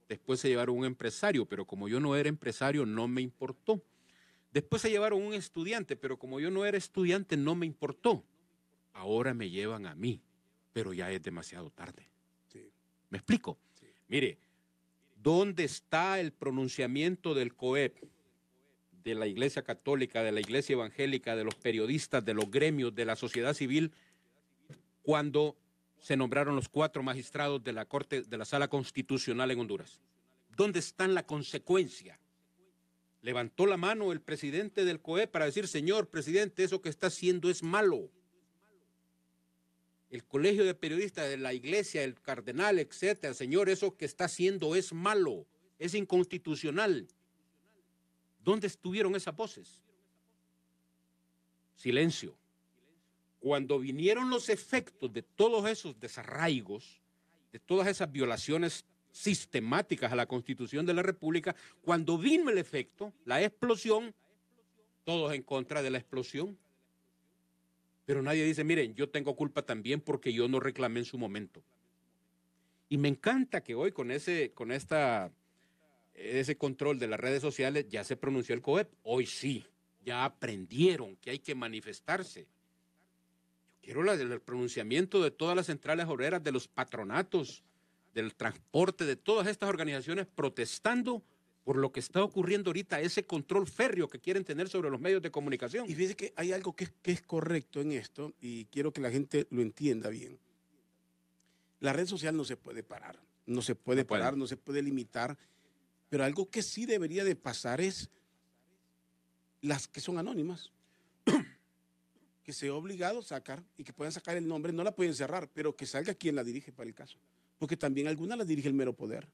Después se llevaron a un empresario, pero como yo no era empresario, no me importó. Después se llevaron a un estudiante, pero como yo no era estudiante, no me importó. Ahora me llevan a mí, pero ya es demasiado tarde. Sí. ¿Me explico? Sí. Mire, ¿dónde está el pronunciamiento del COEP, de la Iglesia Católica, de la Iglesia Evangélica, de los periodistas, de los gremios, de la sociedad civil, cuando se nombraron los 4 magistrados de la Corte, de la Sala Constitucional en Honduras? ¿Dónde está la consecuencia? Levantó la mano el presidente del COEP para decir: señor presidente, eso que está haciendo es malo. El colegio de periodistas de la iglesia, el cardenal, etcétera: señor, eso que está haciendo es malo, es inconstitucional. ¿Dónde estuvieron esas voces? Silencio. Cuando vinieron los efectos de todos esos desarraigos, de todas esas violaciones sistemáticas a la Constitución de la República, cuando vino el efecto, la explosión, todos en contra de la explosión. Pero nadie dice: miren, yo tengo culpa también porque yo no reclamé en su momento. Y me encanta que hoy con ese control de las redes sociales ya se pronunció el COEP. Hoy sí, ya aprendieron que hay que manifestarse. Yo quiero el pronunciamiento de todas las centrales obreras, de los patronatos, del transporte, de todas estas organizaciones protestando por lo que está ocurriendo ahorita, ese control férreo que quieren tener sobre los medios de comunicación. Y fíjese que hay algo que es correcto en esto, y quiero que la gente lo entienda bien. La red social no se puede parar, no se puede limitar, pero algo que sí debería de pasar es las que son anónimas, que sea obligado sacar y que puedan sacar el nombre, no la pueden cerrar, pero que salga quien la dirige para el caso, porque también algunas la dirige el mero poder.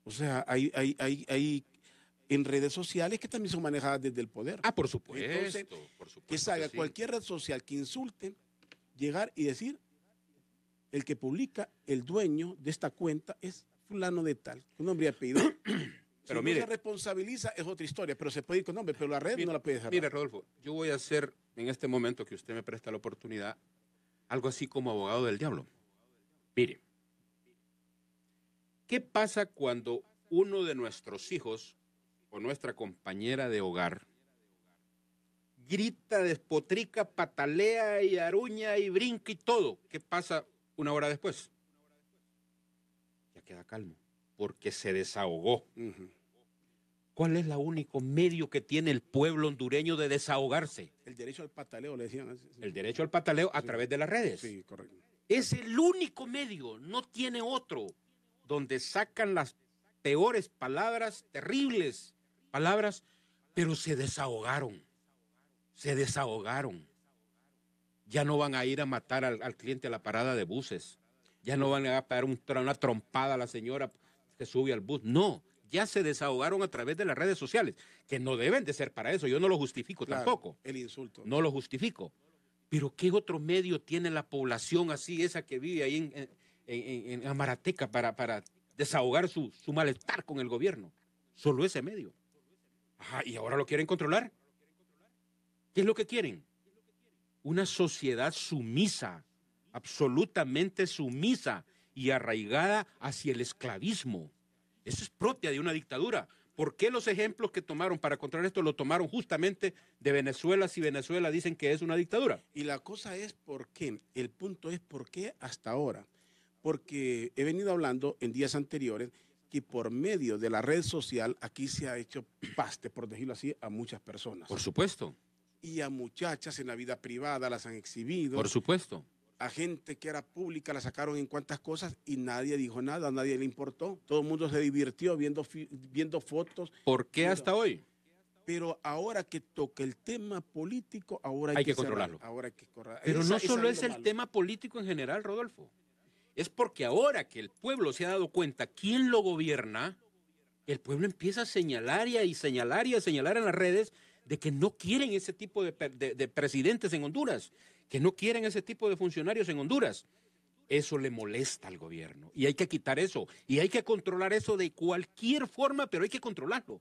O sea, hay en redes sociales que también son manejadas desde el poder. Ah, por supuesto. Entonces, que salga sí. Cualquier red social que insulte, llegar y decir: el que publica, el dueño de esta cuenta es fulano de tal, con nombre y apellido. Pero si mire, no se responsabiliza es otra historia, pero se puede ir con nombre, pero la red no la puede dejar. Mire, Rodolfo, yo voy a hacer en este momento que usted me presta la oportunidad algo así como abogado del diablo. Mire, ¿qué pasa cuando uno de nuestros hijos o nuestra compañera de hogar grita, despotrica, patalea y aruña y brinca y todo? ¿Qué pasa una hora después? Ya queda calmo, porque se desahogó. ¿Cuál es el único medio que tiene el pueblo hondureño de desahogarse? El derecho al pataleo, le decían. El derecho al pataleo a través de las redes. Sí, correcto. Es el único medio, no tiene otro, donde sacan las peores palabras, terribles palabras, pero se desahogaron. Se desahogaron. Ya no van a ir a matar al cliente a la parada de buses. Ya no van a pegar una trompada a la señora que sube al bus. No, ya se desahogaron a través de las redes sociales, que no deben de ser para eso. Yo no lo justifico tampoco. El insulto. No lo justifico. Pero ¿qué otro medio tiene la población así, esa que vive ahí en Amarateca, para desahogar su malestar con el gobierno? Solo ese medio. Ajá, ¿y ahora lo quieren controlar? ¿Qué es lo que quieren? una sociedad sumisa, absolutamente sumisa y arraigada hacia el esclavismo. Eso es propia de una dictadura. ¿Por qué los ejemplos que tomaron para controlar esto lo tomaron justamente de Venezuela si Venezuela dicen que es una dictadura? Y la cosa es por qué, el punto es por qué hasta ahora. Porque he venido hablando en días anteriores que por medio de la red social aquí se ha hecho paste, por decirlo así, a muchas personas. Por supuesto. Y a muchachas en la vida privada las han exhibido. Por supuesto. A gente que era pública la sacaron en cuantas cosas y nadie dijo nada, a nadie le importó. Todo el mundo se divirtió viendo fotos. ¿Por qué hasta hoy? Pero ahora que toca el tema político, ahora hay que controlarlo. Ahora hay que controlarlo. Pero no solo es el tema político en general, Rodolfo. Es porque ahora que el pueblo se ha dado cuenta quién lo gobierna, el pueblo empieza a señalar y a señalar en las redes de que no quieren ese tipo de presidentes en Honduras, que no quieren ese tipo de funcionarios en Honduras. Eso le molesta al gobierno y hay que quitar eso y hay que controlar eso de cualquier forma, pero hay que controlarlo.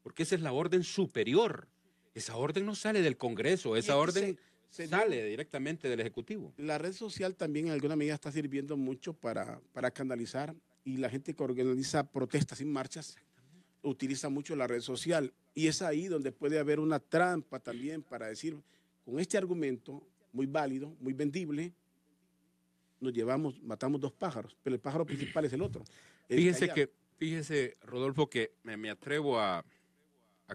Porque esa es la orden superior. Esa orden no sale del Congreso, esa orden sale directamente del Ejecutivo. La red social también en alguna medida está sirviendo mucho para canalizar, y la gente que organiza protestas y marchas utiliza mucho la red social. Y es ahí donde puede haber una trampa también para decir, con este argumento muy válido, muy vendible, matamos dos pájaros, pero el pájaro principal es el otro. Fíjese, Rodolfo, que me atrevo a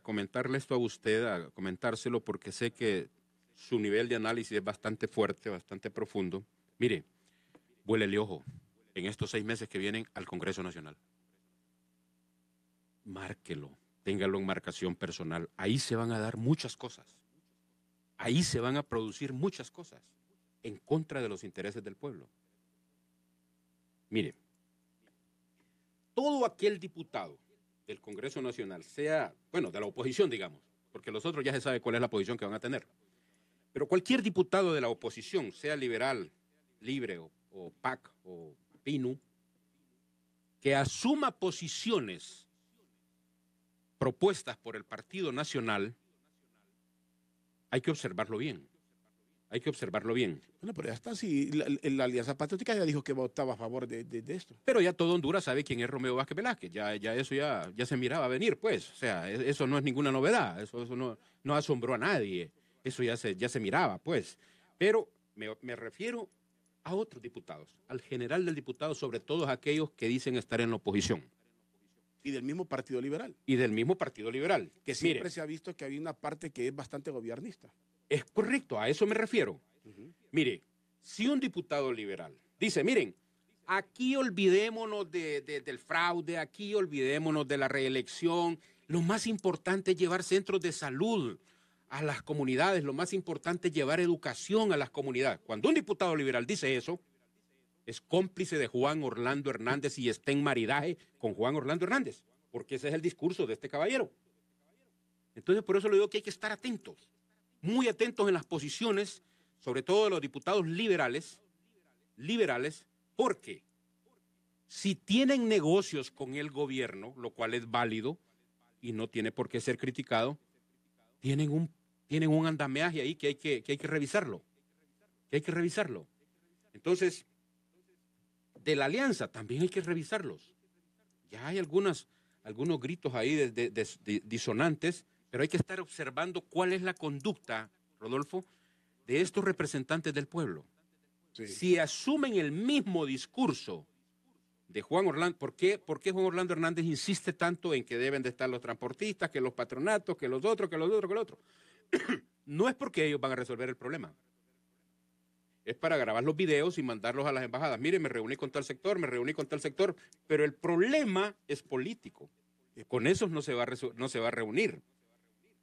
comentarle esto a usted, a comentárselo, porque sé que su nivel de análisis es bastante fuerte, bastante profundo. Mire, vuélele ojo en estos 6 meses que vienen al Congreso Nacional. Márquelo, téngalo en marcación personal. Ahí se van a dar muchas cosas. Ahí se van a producir muchas cosas en contra de los intereses del pueblo. Mire, todo aquel diputado del Congreso Nacional, sea, bueno, de la oposición, digamos, porque los otros ya se sabe cuál es la posición que van a tener. Pero cualquier diputado de la oposición, sea liberal, libre o PAC o PINU, que asuma posiciones propuestas por el Partido Nacional, hay que observarlo bien. Hay que observarlo bien. Bueno, pero ya está, sí, la Alianza Patriótica ya dijo que votaba a favor de esto. Pero ya todo Honduras sabe quién es Romeo Vázquez Velázquez. Eso ya se miraba venir, pues. O sea, eso no es ninguna novedad. Eso no asombró a nadie. Eso ya se miraba, pues. Pero me refiero a otros diputados, al general del diputado, sobre todo aquellos que dicen estar en la oposición. Y del mismo Partido Liberal. Y del mismo Partido Liberal. Que siempre se ha visto que había una parte que es bastante gobernista. Es correcto, a eso me refiero. Mire, si un diputado liberal dice, miren, aquí olvidémonos del fraude, aquí olvidémonos de la reelección, lo más importante es llevar centros de salud a las comunidades, lo más importante es llevar educación a las comunidades. Cuando un diputado liberal dice eso, es cómplice de Juan Orlando Hernández y está en maridaje con Juan Orlando Hernández, porque ese es el discurso de este caballero. Entonces, por eso le digo que hay que estar atentos, muy atentos en las posiciones, sobre todo de los diputados liberales, porque si tienen negocios con el gobierno, lo cual es válido y no tiene por qué ser criticado, tienen un andamiaje ahí que hay que revisarlo. Entonces, de la alianza también hay que revisarlos. Ya hay algunos gritos ahí disonantes, pero hay que estar observando cuál es la conducta, Rodolfo, de estos representantes del pueblo. Sí. Si asumen el mismo discurso de Juan Orlando, ¿por qué Juan Orlando Hernández insiste tanto en que deben de estar los transportistas, que los patronatos, que los otros? No es porque ellos van a resolver el problema. Es para grabar los videos y mandarlos a las embajadas. Mire, me reuní con tal sector, pero el problema es político. Con esos no se va a reunir.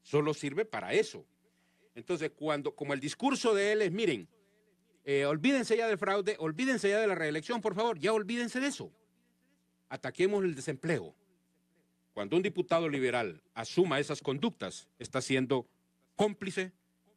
Solo sirve para eso. Entonces, como el discurso de él es, miren, olvídense ya del fraude, olvídense ya de la reelección, por favor, ya olvídense de eso. Ataquemos el desempleo. Cuando un diputado liberal asuma esas conductas, está siendo cómplice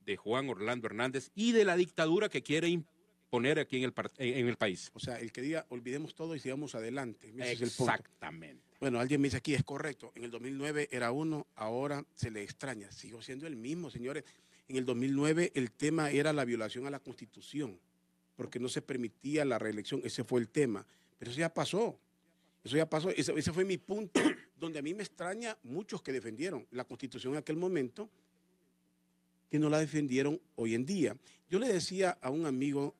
de Juan Orlando Hernández y de la dictadura que quiere imponer aquí en el país. O sea, el que diga, olvidemos todo y sigamos adelante. Ese es el punto. Exactamente. Bueno, alguien me dice aquí, es correcto, en el 2009 era uno, ahora se le extraña. Sigo siendo el mismo, señores. En el 2009 el tema era la violación a la Constitución, porque no se permitía la reelección, ese fue el tema. Pero eso ya pasó, ese fue mi punto, donde a mí me extraña muchos que defendieron la Constitución en aquel momento, que no la defendieron hoy en día. Yo le decía a un amigo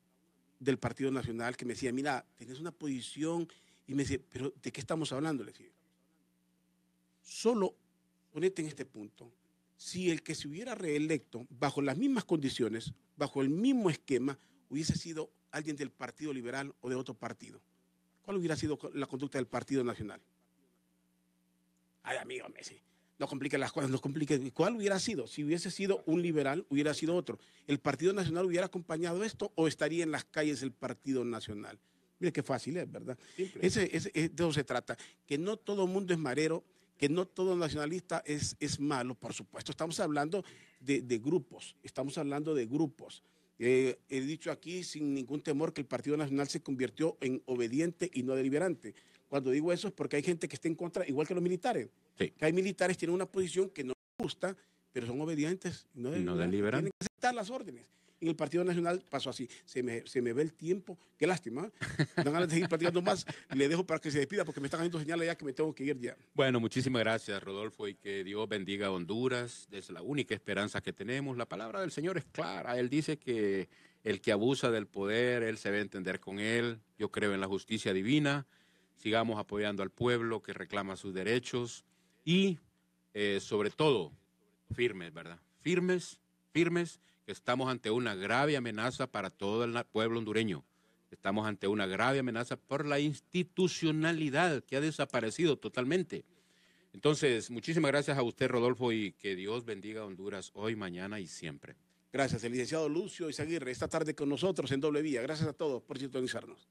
del Partido Nacional que me decía, mira, tenés una posición, y me decía, pero ¿de qué estamos hablando? Le decía, solo ponete en este punto. Si el que se hubiera reelecto bajo las mismas condiciones, bajo el mismo esquema, hubiese sido alguien del Partido Liberal o de otro partido, ¿cuál hubiera sido la conducta del Partido Nacional? Ay, amigo Messi, no complique las cosas, no complique. ¿Cuál hubiera sido? Si hubiese sido un liberal, hubiera sido otro. ¿El Partido Nacional hubiera acompañado esto o estaría en las calles el Partido Nacional? Mire qué fácil es, ¿verdad? De eso se trata. Que no todo el mundo es marero, que no todo nacionalista es malo, por supuesto. Estamos hablando de grupos, estamos hablando de grupos. He dicho aquí sin ningún temor que el Partido Nacional se convirtió en obediente y no deliberante. Cuando digo eso es porque hay gente que está en contra, igual que los militares. Sí. Que hay militares que tienen una posición que no les gusta, pero son obedientes y no deliberantes. Tienen que aceptar las órdenes. En el Partido Nacional pasó así. Se me ve el tiempo. Qué lástima. No ganas de seguir platicando más. Le dejo para que se despida porque me están haciendo señales ya que me tengo que ir ya. Bueno, muchísimas gracias, Rodolfo, y que Dios bendiga a Honduras. Es la única esperanza que tenemos. La palabra del Señor es clara. Él dice que el que abusa del poder, Él se va a entender con él. Yo creo en la justicia divina. Sigamos apoyando al pueblo que reclama sus derechos y, sobre todo, firmes, ¿verdad? Firmes, que estamos ante una grave amenaza para todo el pueblo hondureño. Estamos ante una grave amenaza por la institucionalidad que ha desaparecido totalmente. Entonces, muchísimas gracias a usted, Rodolfo, y que Dios bendiga a Honduras hoy, mañana y siempre. Gracias, el licenciado Lucio Izaguirre, esta tarde con nosotros en Doble Vía. Gracias a todos por sintonizarnos.